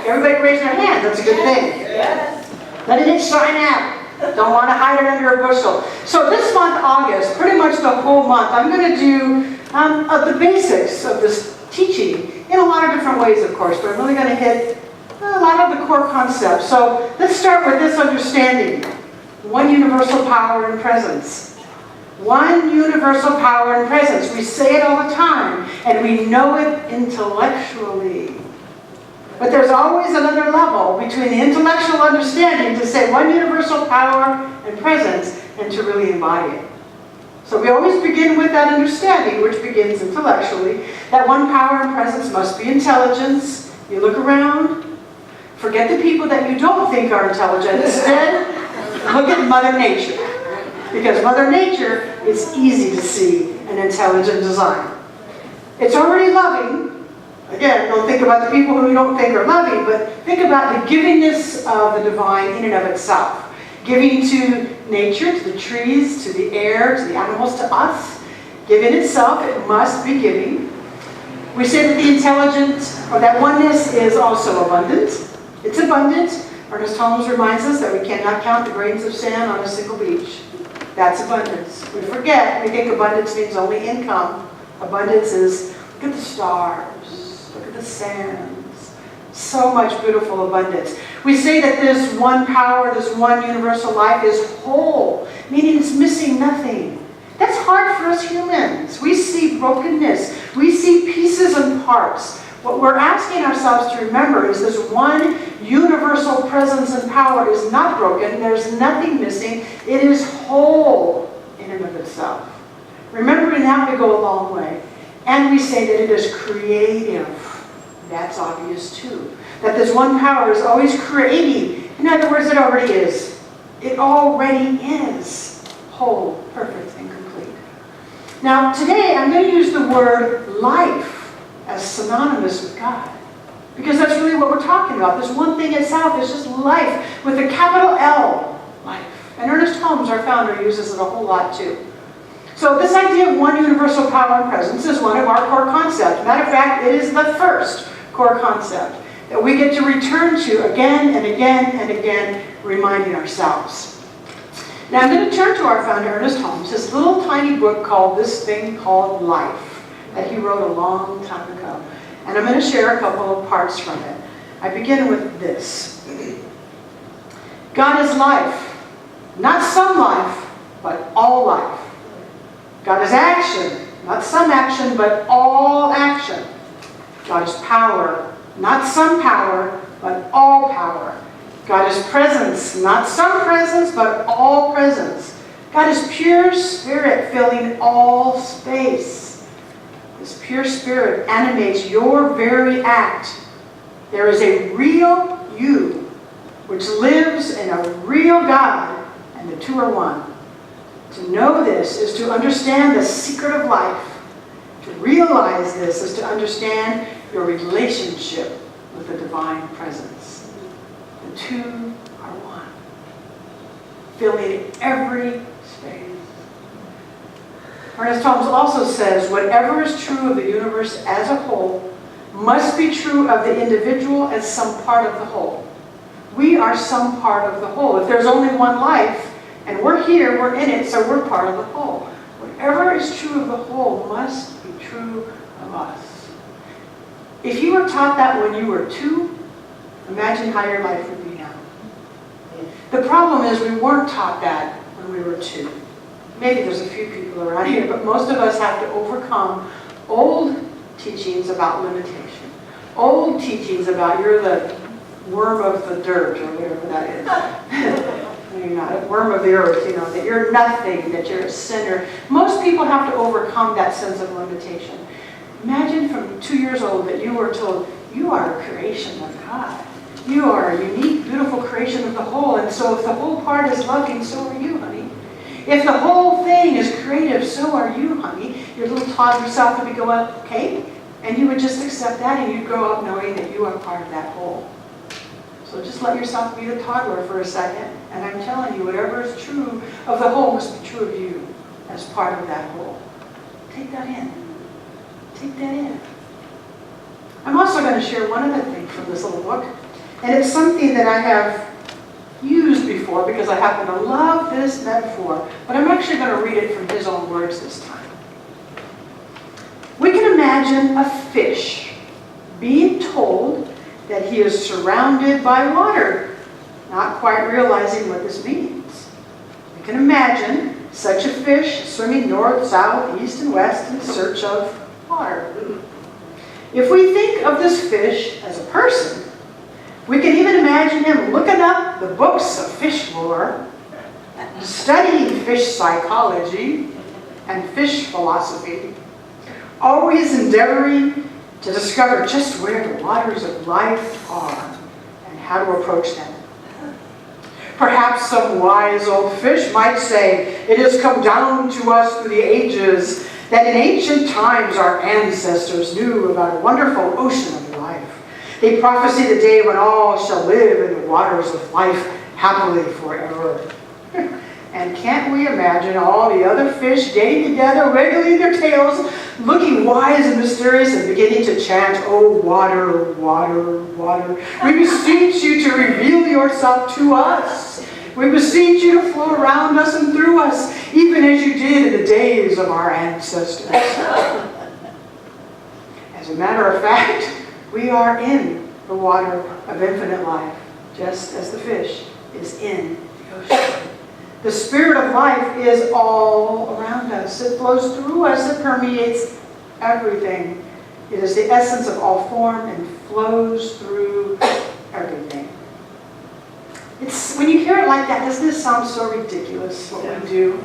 Everybody raise their hands. That's a good thing. Yes. Letting it shine out. Don't want to hide it under a bushel. So this month, August, pretty much the whole month, I'm going to do the basics of this teaching in a lot of different ways, of course, but I'm really going to hit a lot of the core concepts. So let's start with this understanding. One universal power and presence. One universal power and presence. We say it all the time, and we know it intellectually. But there's always another level between the intellectual understanding to say one universal power and presence and to really embody it. So we always begin with that understanding, which begins intellectually, that one power and presence must be intelligence. You look around, forget the people that you don't think are intelligent. Instead, look at Mother Nature. Because Mother Nature is easy to see an intelligent design. It's already loving. Again, don't think about the people who you don't think are loving, but think about the givingness of the divine in and of itself. Giving to nature, to the trees, to the air, to the animals, to us. Giving itself, it must be giving. We say that the intelligent, or that oneness, is also abundant. It's abundant. Ernest Holmes reminds us that we cannot count the grains of sand on a single beach. That's abundance. We forget, we think abundance means only income. Abundance is, look at the stars, look at the sands. So much beautiful abundance. We say that this one power, this one universal life is whole, meaning it's missing nothing. That's hard for us humans. We see brokenness. We see pieces and parts. What we're asking ourselves to remember is this one universal presence and power is not broken. There's nothing missing. It is whole in and of itself. Remembering that, we go a long way. And we say that it is creative. That's obvious too. That this one power is always creating. In other words, it already is. It already is whole, perfect, and complete. Now, today I'm going to use the word life as synonymous with God. Because that's really what we're talking about. This one thing itself is just life with a capital L, life. And Ernest Holmes, our founder, uses it a whole lot too. So this idea of one universal power and presence is one of our core concepts. Matter of fact, it is the first core concept that we get to return to again and again and again, reminding ourselves. Now I'm going to turn to our founder, Ernest Holmes, his little tiny book called This Thing Called Life, that he wrote a long time ago. And I'm going to share a couple of parts from it. I begin with this. God is life, not some life, but all life. God is action, not some action, but all action. God is power, not some power, but all power. God is presence, not some presence, but all presence. God is pure spirit, filling all space. This pure spirit animates your very act. There is a real you, which lives in a real God, and the two are one. To know this is to understand the secret of life. To realize this is to understand your relationship with the divine presence. The two are one, filling every space. Ernest Holmes also says, whatever is true of the universe as a whole must be true of the individual as some part of the whole. We are some part of the whole. If there's only one life, and we're here, we're in it, so we're part of the whole. Whatever is true of the whole must be true of us. If you were taught that when you were 2, imagine how your life would be now. The problem is we weren't taught that when we were 2. Maybe there's a few people around here, but most of us have to overcome old teachings about limitation. Old teachings about you're the worm of the dirt, or whatever that is. You're not a worm of the earth, that you're nothing, that you're a sinner. Most people have to overcome that sense of limitation. Imagine from 2 years old that you were told, you are a creation of God. You are a unique, beautiful creation of the whole, and so if the whole part is loving, so are you, honey. If the whole thing is creative, so are you, honey. Your little toddler self would be going, okay, and you would just accept that, and you'd grow up knowing that you are part of that whole. So just let yourself be the toddler for a second. And I'm telling you, whatever is true of the whole must be true of you as part of that whole. Take that in. Take that in. I'm also going to share one other thing from this little book. And it's something that I have used before because I happen to love this metaphor, but I'm actually going to read it from his own words this time. We can imagine a fish being told that he is surrounded by water, not quite realizing what this means. We can imagine such a fish swimming north, south, east, and west in search of water. If we think of this fish as a person, we can even imagine him looking up the books of fish lore, studying fish psychology and fish philosophy, always endeavoring to discover just where the waters of life are and how to approach them. Perhaps some wise old fish might say, it has come down to us through the ages that in ancient times our ancestors knew about a wonderful ocean of life. They prophesy the day when all shall live in the waters of life happily forever. And can't we imagine all the other fish getting together, wiggling their tails, looking wise and mysterious and beginning to chant, oh, water, water, water. We beseech you to reveal yourself to us. We beseech you to flow around us and through us, even as you did in the days of our ancestors. As a matter of fact, we are in the water of infinite life, just as the fish is in the ocean. The spirit of life is all around us. It flows through us. It permeates everything. It is the essence of all form and flows through everything. When you hear it like that, doesn't it sound so ridiculous what we do?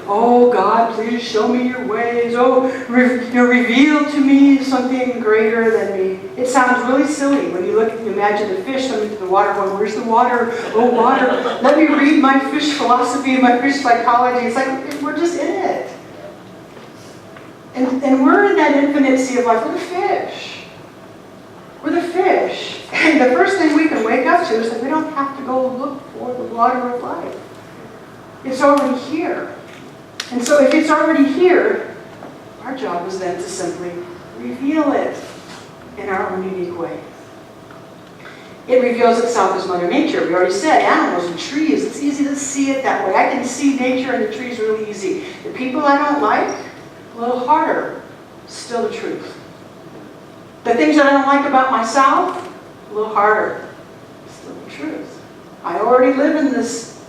Oh, God, please show me your ways. Oh, reveal to me something greater than me. It sounds really silly when you imagine the fish swimming through the water going, where's the water? Oh, water. Let me read my fish philosophy and my fish psychology. It's like, we're just in it. And we're in that infinite sea of life. We're the fish. We're the fish. And the first thing we can wake up to is that we don't have to go look for the water of life. It's already here. And so if it's already here, our job is then to simply reveal it in our own unique way. It reveals itself as Mother Nature. We already said animals and trees. It's easy to see it that way. I can see nature and the trees really easy. The people I don't like, a little harder. Still the truth. The things that I don't like about myself, a little harder. Still the truth. I already live in this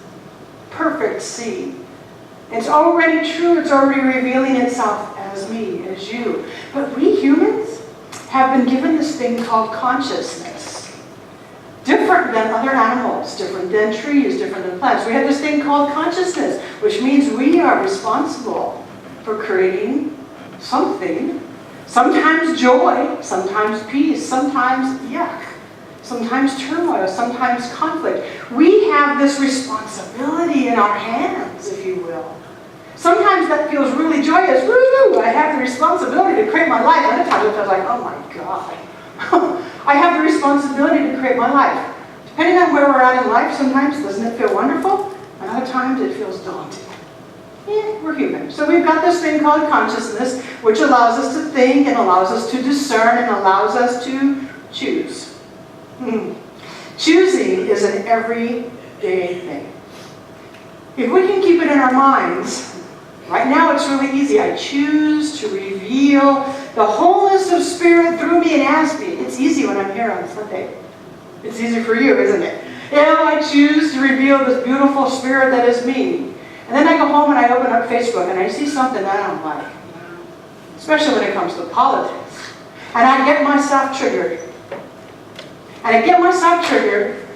perfect sea. It's already true. It's already revealing itself as me, as you. But we humans have been given this thing called consciousness. Different than other animals, different than trees, different than plants. We have this thing called consciousness, which means we are responsible for creating something. Sometimes joy, sometimes peace, sometimes yuck, sometimes turmoil, sometimes conflict. We have this responsibility in our hands, if you will. Sometimes that feels really joyous. Woo! I have the responsibility to create my life. Other times it feels like, oh my God. I have the responsibility to create my life. Depending on where we're at in life, sometimes doesn't it feel wonderful? And other times it feels daunting. Yeah, we're human. So we've got this thing called consciousness, which allows us to think and allows us to discern and allows us to choose. Choosing is an everyday thing. If we can keep it in our minds, right now it's really easy. I choose to reveal the wholeness of Spirit through me and as me. It's easy when I'm here on Sunday. It's easy for you, isn't it? I choose to reveal this beautiful Spirit that is me. And then I go home and I open up Facebook and I see something that I don't like. Especially when it comes to politics. And I get myself triggered.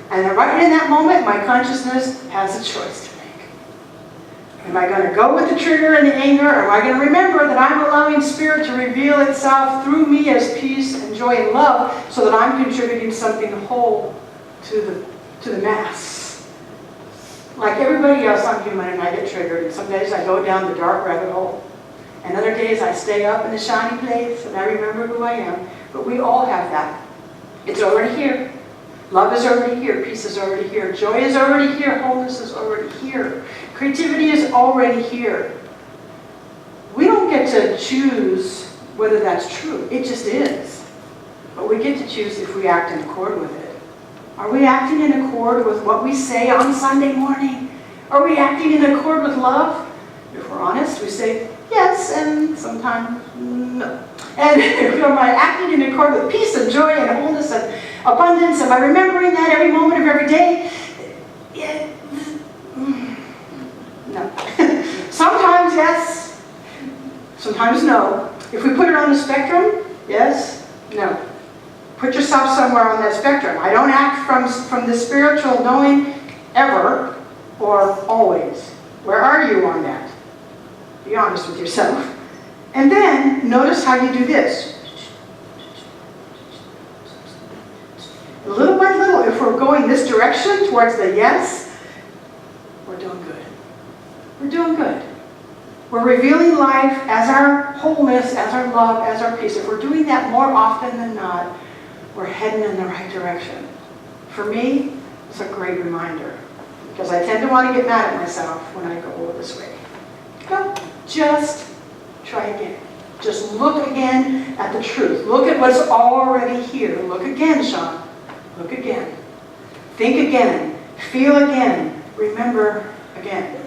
And and right in that moment, my consciousness has a choice to make. Am I going to go with the trigger and the anger, or am I going to remember that I'm allowing Spirit to reveal itself through me as peace and joy and love, so that I'm contributing something whole to the mass? Like everybody else, I'm human and I get triggered. And some days I go down the dark rabbit hole. And other days I stay up in the shiny place and I remember who I am. But we all have that. It's already here. Love is already here. Peace is already here. Joy is already here. Wholeness is already here. Creativity is already here. We don't get to choose whether that's true. It just is. But we get to choose if we act in accord with it. Are we acting in accord with what we say on Sunday morning? Are we acting in accord with love? If we're honest, we say yes, and sometimes no. And am I acting in accord with peace and joy and wholeness and abundance? Am I remembering that every moment of every day? Yeah. No. Sometimes yes, sometimes no. If we put it on the spectrum, yes, no. Put yourself somewhere on that spectrum. I don't act from the spiritual knowing ever or always. Where are you on that? Be honest with yourself. And then notice how you do this. Little by little, if we're going this direction towards the yes, we're doing good. We're doing good. We're revealing life as our wholeness, as our love, as our peace. If we're doing that more often than not, we're heading in the right direction. For me, it's a great reminder. Because I tend to want to get mad at myself when I go this way. Go. Just try again. Just look again at the truth. Look at what's already here. Look again, Sean. Look again. Think again. Feel again. Remember again.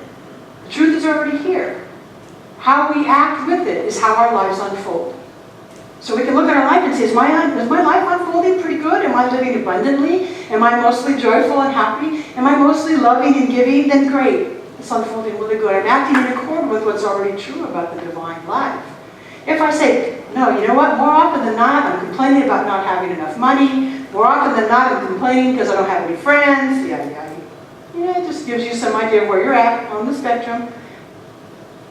The truth is already here. How we act with it is how our lives unfold. So we can look at our life and say, is my life unfolding pretty good? Am I living abundantly? Am I mostly joyful and happy? Am I mostly loving and giving? Then great. It's unfolding really good. I'm acting in accord with what's already true about the divine life. If I say, no, you know what? More often than not, I'm complaining about not having enough money. More often than not, I'm complaining because I don't have any friends. Yeah, it just gives you some idea of where you're at on the spectrum.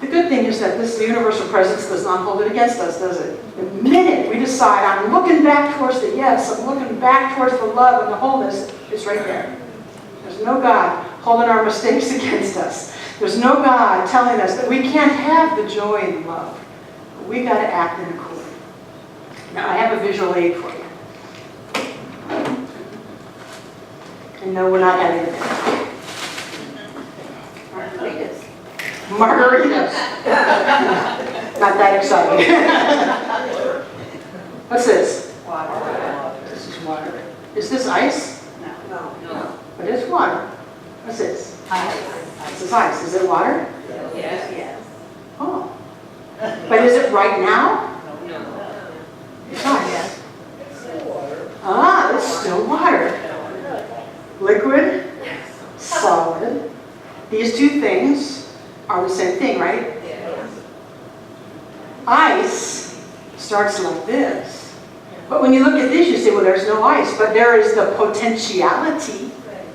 The good thing is that this universal presence does not hold it against us, does it? The minute we decide, I'm looking back towards the yes, I'm looking back towards the love and the wholeness, it's right there. There's no God holding our mistakes against us. There's no God telling us that we can't have the joy and love. But we got to act in accord. Now, I have a visual aid for you. And no, we're not having it. Margaritas. Not that exciting. What's this? Water. This is water. Is this ice? No. But it's water. What's this? Ice. This is ice. Is it water? Yes. Oh. But is it right now? No. It's ice. Ah, it's still water. Liquid, solid. These two things are the same thing, right? Yes. Ice starts like this. But when you look at this, you say, well, there's no ice. But there is the potentiality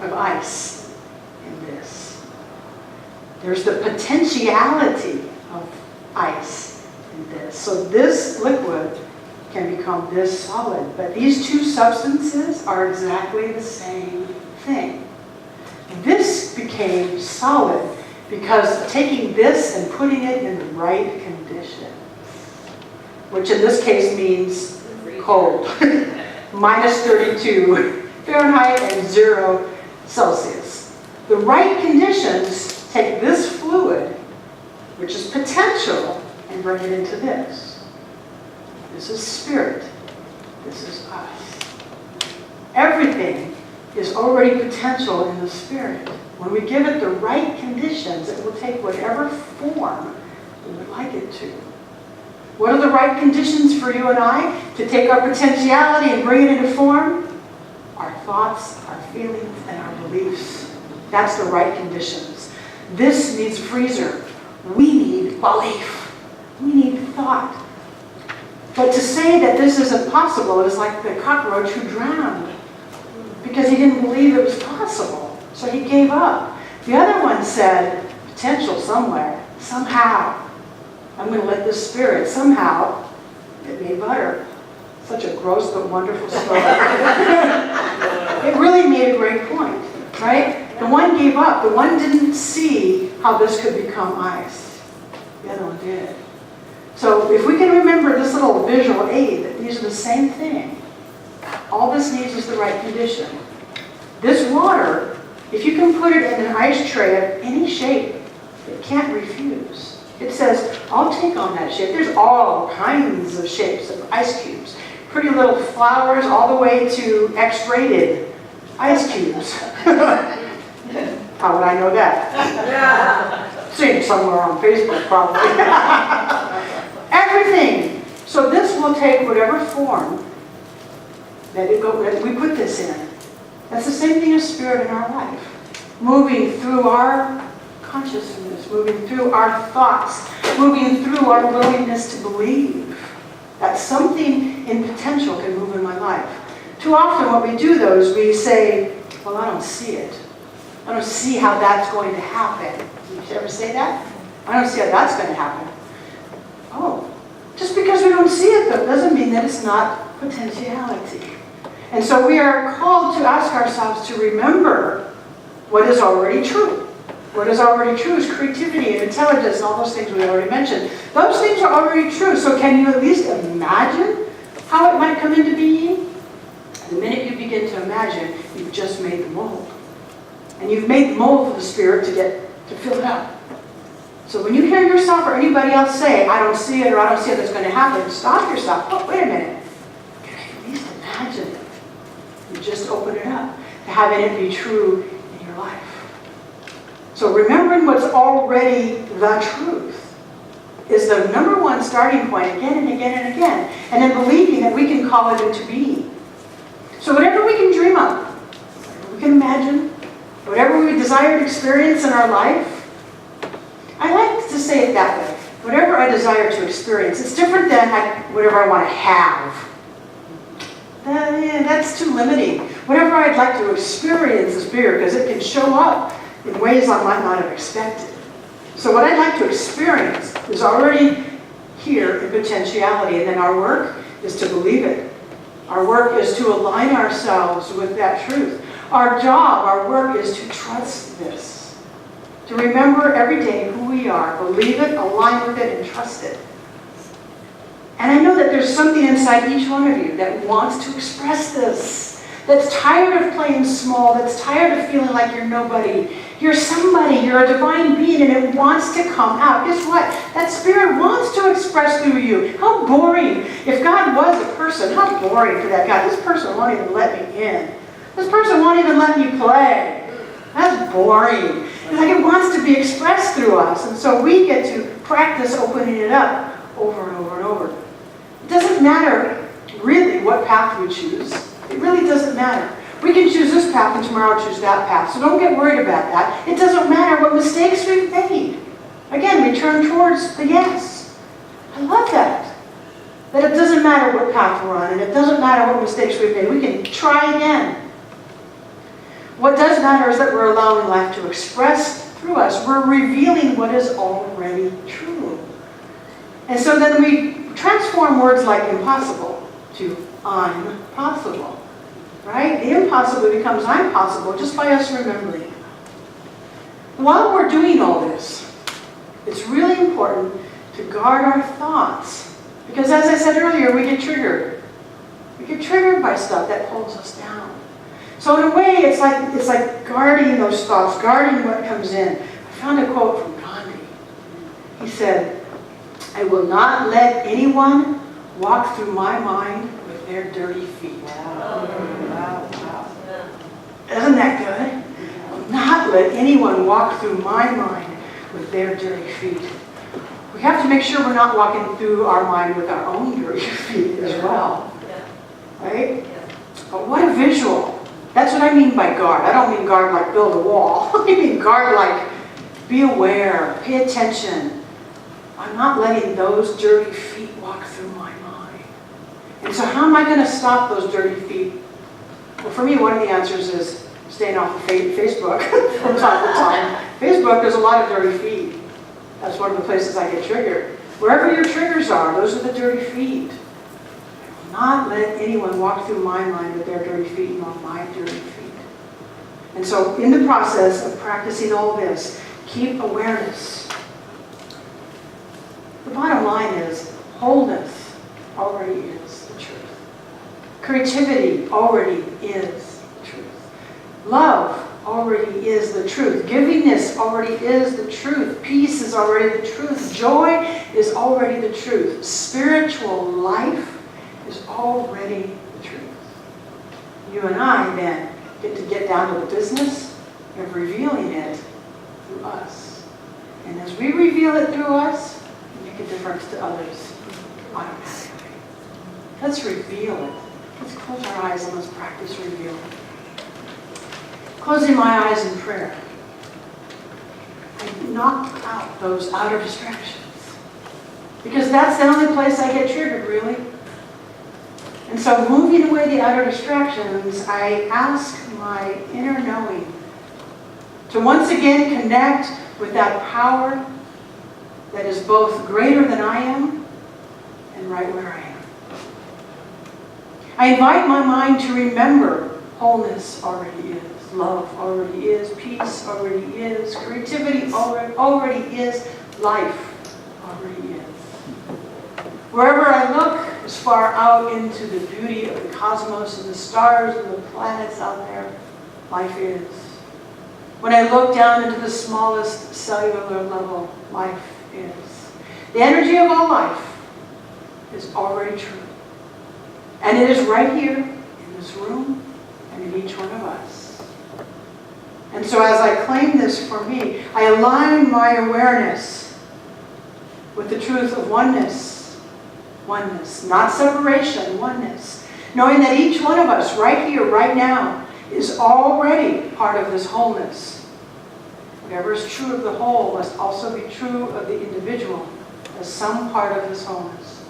of ice in this. There's the potentiality of ice in this. So this liquid can become this solid. But these two substances are exactly the same thing. This became solid because taking this and putting it in the right condition, which in this case means cold, minus 32 Fahrenheit and 0 Celsius. The right conditions take this fluid, which is potential, and bring it into this. This is spirit. This is us. Everything is already potential in the spirit. When we give it the right conditions, it will take whatever form we would like it to. What are the right conditions for you and I to take our potentiality and bring it into form? Our thoughts, our feelings, and our beliefs. That's the right conditions. This needs freezer. We need belief. We need thought. But to say that this isn't possible is like the cockroach who drowned because he didn't believe it was possible. So he gave up. The other one said, potential somewhere, somehow. I'm going to let this spirit somehow get me butter. Such a gross but wonderful story. It really made a great point, right? The one gave up. The one didn't see how this could become ice. The other one did. So if we can remember this little visual aid, that these are the same thing. All this needs is the right condition. This water, if you can put it in an ice tray of any shape, it can't refuse. It says, I'll take on that shape. There's all kinds of shapes of ice cubes. Pretty little flowers all the way to X-rated ice cubes. How would I know that? Seen it somewhere on Facebook, probably. Everything. So this will take whatever form that we put this in. That's the same thing as spirit in our life. Moving through our consciousness, moving through our thoughts, moving through our willingness to believe that something in potential can move in my life. Too often when we do those, we say, well, I don't see it. I don't see how that's going to happen. Did you ever say that? I don't see how that's going to happen. Oh, just because we don't see it, though, doesn't mean that it's not potentiality. And so we are called to ask ourselves to remember what is already true. What is already true is creativity and intelligence and all those things we already mentioned. Those things are already true, so can you at least imagine how it might come into being? The minute you begin to imagine, you've just made the mold. And you've made the mold for the spirit to fill it up. So when you hear yourself or anybody else say, I don't see it or I don't see it that's going to happen, stop yourself. Oh, wait a minute. Can I at least imagine it? You just open it up to having it be true in your life. So remembering what's already the truth is the number one starting point again and again and again. And then believing that we can call it into being. So whatever we can dream of, whatever we can imagine, whatever we desire to experience in our life, I like to say it that way. Whatever I desire to experience, it's different than whatever I want to have. That's too limiting. Whatever I'd like to experience is bigger because it can show up in ways I might not have expected. So what I'd like to experience is already here in potentiality, and then our work is to believe it. Our work is to align ourselves with that truth. Our job, our work is to trust this. To remember every day who we are, believe it, align with it, and trust it. And I know that there's something inside each one of you that wants to express this. That's tired of playing small, that's tired of feeling like you're nobody. You're somebody, you're a divine being, and it wants to come out. Guess what? That spirit wants to express through you. How boring. If God was a person, how boring for that God. This person won't even let me in. This person won't even let me play. That's boring. It's like it wants to be expressed through us. And so we get to practice opening it up over and over and over. It doesn't matter really what path we choose. It really doesn't matter. We can choose this path and tomorrow choose that path. So don't get worried about that. It doesn't matter what mistakes we've made. Again, we turn towards the yes. I love that. That it doesn't matter what path we're on and it doesn't matter what mistakes we've made. We can try again. What does matter is that we're allowing life to express through us. We're revealing what is already true. And so then we transform words like impossible to I'm possible. Right? The impossible becomes I'm possible just by us remembering. While we're doing all this, it's really important to guard our thoughts. Because as I said earlier, we get triggered. We get triggered by stuff that pulls us down. So in a way, it's like guarding those thoughts, guarding what comes in. I found a quote from Gandhi. He said, I will not let anyone walk through my mind with their dirty feet. Wow. Isn't that good? I will not let anyone walk through my mind with their dirty feet. We have to make sure we're not walking through our mind with our own dirty feet as well. Right? But what a visual. That's what I mean by guard. I don't mean guard like build a wall. I mean guard like be aware, pay attention. I'm not letting those dirty feet walk through my mind. And so how am I going to stop those dirty feet? Well, for me, one of the answers is staying off of Facebook from time to time. Facebook, there's a lot of dirty feet. That's one of the places I get triggered. Wherever your triggers are, those are the dirty feet. I will not let anyone walk through my mind with their dirty feet, nor my dirty feet. And so in the process of practicing all this, keep awareness. The bottom line is wholeness already is the truth. Creativity already is the truth. Love already is the truth. Givingness already is the truth. Peace is already the truth. Joy is already the truth. Spiritual life is already the truth. You and I then get to get down to the business of revealing it through us. And as we reveal it through us, we make a difference to others automatically. Let's reveal it. Let's close our eyes and let's practice revealing. Closing my eyes in prayer, I knock out those outer distractions. Because that's the only place I get triggered, really. And so moving away the outer distractions, I ask my inner knowing to once again connect with that power that is both greater than I am and right where I am. I invite my mind to remember wholeness already is, love already is, peace already is, creativity already is, life already is. Wherever I look, as far out into the beauty of the cosmos and the stars and the planets out there, life is. When I look down into the smallest cellular level, life is. The energy of all life is already true. And it is right here in this room and in each one of us. And so as I claim this for me, I align my awareness with the truth of oneness. Oneness, not separation, oneness. Knowing that each one of us right here, right now, is already part of this wholeness. Whatever is true of the whole must also be true of the individual as some part of this wholeness.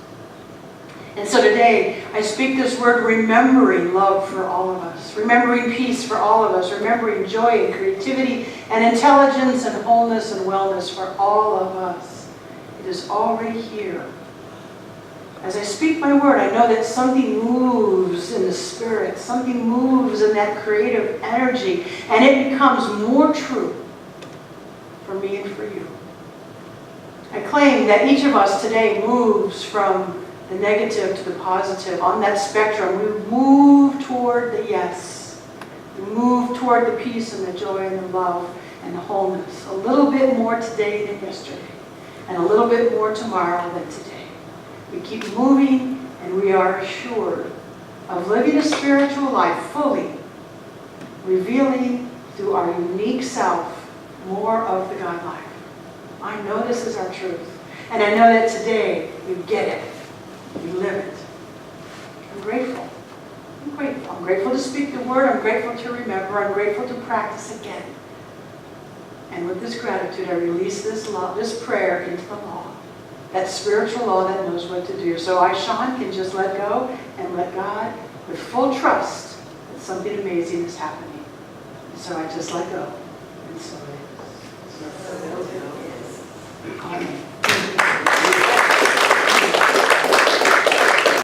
And so today, I speak this word remembering love for all of us, remembering peace for all of us, remembering joy and creativity and intelligence and wholeness and wellness for all of us. It is already here. As I speak my word, I know that something moves in the spirit, something moves in that creative energy, and it becomes more true for me and for you. I claim that each of us today moves from the negative to the positive. On that spectrum, we move toward the yes. We move toward the peace and the joy and the love and the wholeness. A little bit more today than yesterday, and a little bit more tomorrow than today. We keep moving, and we are assured of living a spiritual life fully, revealing through our unique self more of the God life. I know this is our truth, and I know that today you get it, you live it. I'm grateful. I'm grateful. I'm grateful to speak the word. I'm grateful to remember. I'm grateful to practice again. And with this gratitude, I release this love, this prayer into the law. That spiritual law that knows what to do. So I, Sean, can just let go and let God with full trust that something amazing is happening. And so I just let go. And so it is. So it is.